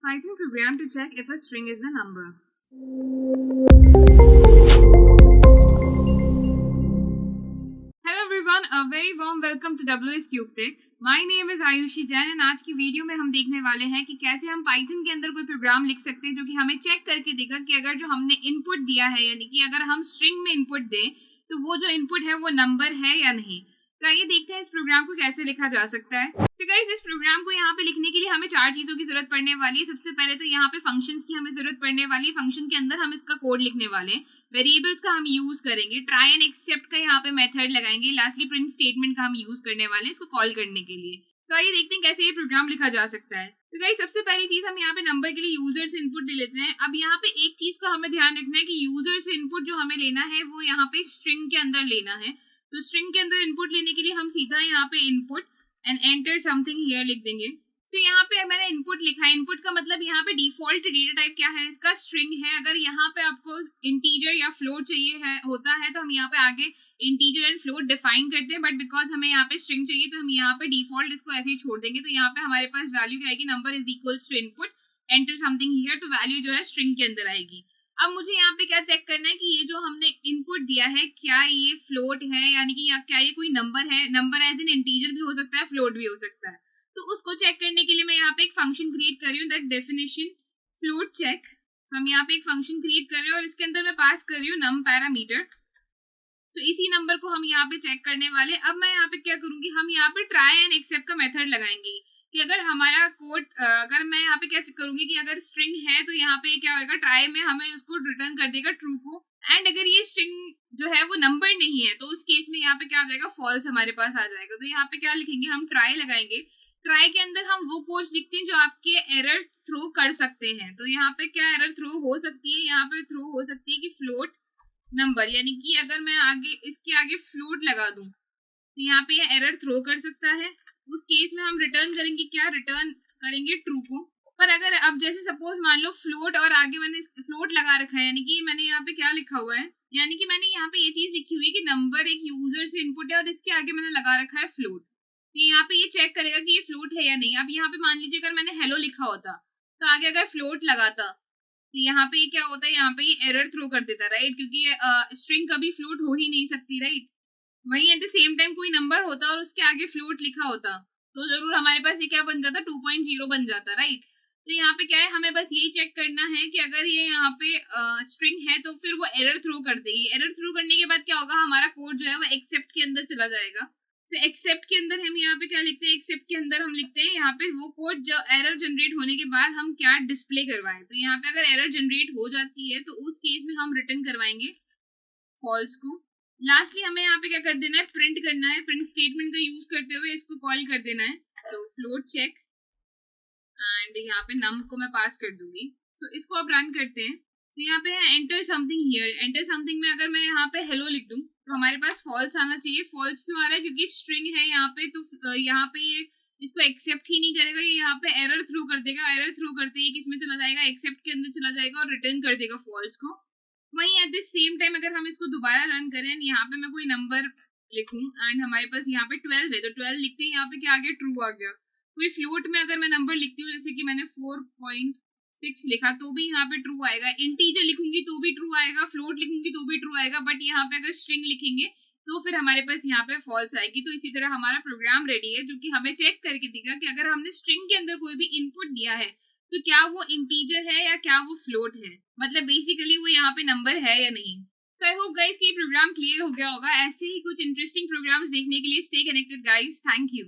Python program to check if a string is a number. Hello everyone, a very warm welcome to WS Cube Tech. My name is Ayushi Jain and आज की video में हम देखने वाले हैं कि कैसे हम Python के अंदर कोई प्रोग्राम लिख सकते हैं जो कि हमें चेक करके देगा कि अगर जो हमने इनपुट दिया है यानी कि अगर हम स्ट्रिंग में इनपुट दें तो वो जो इनपुट है वो नंबर है या नहीं। तो आइए देखते हैं इस प्रोग्राम को कैसे लिखा जा सकता है। तो गाइस इस प्रोग्राम को यहाँ पे लिखने के लिए हमें चार चीजों की जरूरत पड़ने वाली है। सबसे पहले तो यहाँ पे फंक्शंस की हमें जरूरत पड़ने वाली है। फंक्शन के अंदर हम इसका कोड लिखने वाले हैं। वेरिएबल्स का हम यूज करेंगे, ट्राई एंड एक्सेप्ट का यहाँ पे मेथड लगाएंगे, लास्टली प्रिंट स्टेटमेंट का हम यूज करने वाले हैं इसको कॉल करने के लिए। तो आइए देखते हैं कैसे ये प्रोग्राम लिखा जा सकता है। तो गाइस सबसे पहली चीज हम यहाँ पे नंबर के लिए यूजर से इनपुट ले लेते हैं। अब यहाँ पे एक चीज का हमें ध्यान रखना है कि यूजर से इनपुट जो हमें लेना है वो यहाँ पे स्ट्रिंग के अंदर लेना है। तो स्ट्रिंग के अंदर इनपुट लेने के लिए हम सीधा यहाँ पे input and enter something here लिख देंगे। तो यहाँ पे मैंने इनपुट लिखा है। इनपुट का मतलब यहाँ पे डिफॉल्ट डेटा टाइप क्या है, इसका स्ट्रिंग है। अगर यहाँ पे आपको इंटीजर या फ्लोट चाहिए है होता है तो हम यहाँ पे आगे इंटीजर एंड फ्लोट डिफाइन करते हैं, बट बिकॉज हमें यहाँ पे स्ट्रिंग चाहिए तो हम यहाँ पे डिफॉल्ट इसको ऐसे ही छोड़ देंगे। तो यहाँ पे हमारे पास वैल्यू क्या आएगी, number is equals to input enter something here, तो वैल्यू जो है स्ट्रिंग के अंदर आएगी। अब मुझे यहाँ पे क्या चेक करना है कि ये जो हमने इनपुट दिया है क्या ये फ्लोट है यानी कि क्या ये कोई नंबर है। नंबर एज इन इंटीजर भी हो सकता है, फ्लोट भी हो सकता है। तो उसको चेक करने के लिए मैं यहाँ पे एक फंक्शन क्रिएट कर रही हूँ, दैट डेफिनेशन फ्लोट चेक। तो हम यहाँ पे एक फंक्शन क्रिएट कर रहे हैं और इसके अंदर मैं पास कर रही हूँ नम पैरामीटर। तो इसी नंबर को हम यहाँ पे चेक करने वाले। अब मैं यहाँ पे क्या करूंगी, हम यहाँ पे ट्राई एंड एक्सेप्ट का मेथड लगाएंगे कि अगर हमारा कोड अगर मैं यहाँ पे क्या करूंगी कि अगर स्ट्रिंग है तो यहाँ पे क्या होगा, ट्राई में हमें उसको रिटर्न कर देगा ट्रू को, एंड अगर ये स्ट्रिंग जो है वो नंबर नहीं है तो उस केस में यहाँ पे क्या आ जाएगा, फॉल्स हमारे पास आ जाएगा। तो यहाँ पे क्या लिखेंगे, हम ट्राई लगाएंगे। ट्राई के अंदर हम वो कोड्स लिखते हैं जो आपके एरर थ्रो कर सकते हैं। तो यहाँ पे क्या एरर थ्रो हो सकती है, यहाँ पे थ्रो हो सकती है कि फ्लोट नंबर, यानी कि अगर मैं आगे इसके आगे फ्लोट लगा दूं तो यहाँ पे ये एरर थ्रो कर सकता है। उस केस में हम रिटर्न करेंगे क्या, रिटर्न करेंगे ट्रू को। पर अगर अब जैसे सपोज मान लो फ्लोट और आगे मैंने फ्लोट लगा रखा है, यानी कि मैंने यहाँ पे क्या लिखा हुआ है, यानी कि मैंने यहाँ पे ये चीज लिखी हुई है कि नंबर एक यूजर से इनपुट है और इसके आगे मैंने लगा रखा है फ्लोट। तो यहाँ पे ये चेक करेगा कि ये फ्लोट है या नहीं। अब यहाँ पे मान लीजिए अगर मैंने हेलो लिखा होता तो आगे अगर फ्लोट लगाता तो यहाँ पे क्या होता है, यहाँ पे ये एरर थ्रो कर देता, राइट, क्योंकि स्ट्रिंग कभी फ्लोट हो ही नहीं सकती, राइट। वही एट द सेम टाइम कोई नंबर होता और उसके आगे फ्लोट लिखा होता तो जरूर हमारे पास ये क्या बन जाता, 2.0 बन जाता, राइट। तो यहाँ पे क्या है, हमें बस यही चेक करना है कि अगर ये यहाँ पे स्ट्रिंग है तो फिर वो एरर थ्रो कर देगी। एरर थ्रो करने के बाद क्या होगा, हमारा कोड जो है वो एक्सेप्ट के अंदर चला जाएगा। तो एक्सेप्ट के अंदर हम यहाँ पे क्या लिखते हैं, एक्सेप्ट के अंदर हम लिखते हैं यहाँ पे वो कोड जो एरर जनरेट होने के बाद हम क्या डिस्प्ले करवाएं। तो यहाँ पे अगर एरर जनरेट हो जाती है तो उस केस में हम रिटर्न करवाएंगे फॉल्स को। लास्टली हमें यहाँ पे क्या कर देना है, प्रिंट करना है। प्रिंट स्टेटमेंट का यूज करते हुए इसको कॉल कर देना है। तो फ्लोट चेक एंड यहाँ पे नम को मैं पास कर दूंगी। तो इसको अब रन करते हैं। तो यहाँ पे enter something here, enter something में अगर मैं यहाँ पे हेलो लिख दूं तो हमारे पास फॉल्स आना चाहिए। फॉल्स क्यों आ रहा है, क्योंकि स्ट्रिंग है यहाँ पे, तो यहाँ पे ये इसको एक्सेप्ट ही नहीं करेगा, ये यहाँ पे एरर थ्रो कर देगा। एरर थ्रो करते ही किसमें चला जाएगा, एक्सेप्ट के अंदर चला जाएगा और रिटर्न कर देगा फॉल्स को। वहीं एट द सेम टाइम अगर हम इसको दोबारा रन करें, यहाँ पे मैं कोई नंबर लिखूं एंड हमारे पास यहाँ पे 12 है तो 12 लिखते ही यहाँ पे क्या आ गया, ट्रू आ गया। कोई फ्लोट में अगर मैं नंबर लिखती हूँ जैसे कि मैंने 4.6 लिखा तो भी यहाँ पे ट्रू आएगा। इंटीजर लिखूंगी तो भी ट्रू आएगा, फ्लोट लिखूंगी तो भी ट्रू आएगा, बट यहाँ पे अगर स्ट्रिंग लिखेंगे तो फिर हमारे पास यहाँ पे फॉल्स आएगी। तो इसी तरह हमारा प्रोग्राम रेडी है जो कि हमें चेक करके देगा कि अगर हमने स्ट्रिंग के अंदर कोई भी इनपुट दिया है तो क्या वो इंटीजर है या क्या वो फ्लोट है, मतलब बेसिकली वो यहाँ पे नंबर है या नहीं। सो आई होप गाइस कि ये प्रोग्राम क्लियर हो गया होगा। ऐसे ही कुछ इंटरेस्टिंग प्रोग्राम्स देखने के लिए stay connected guys. Thank you.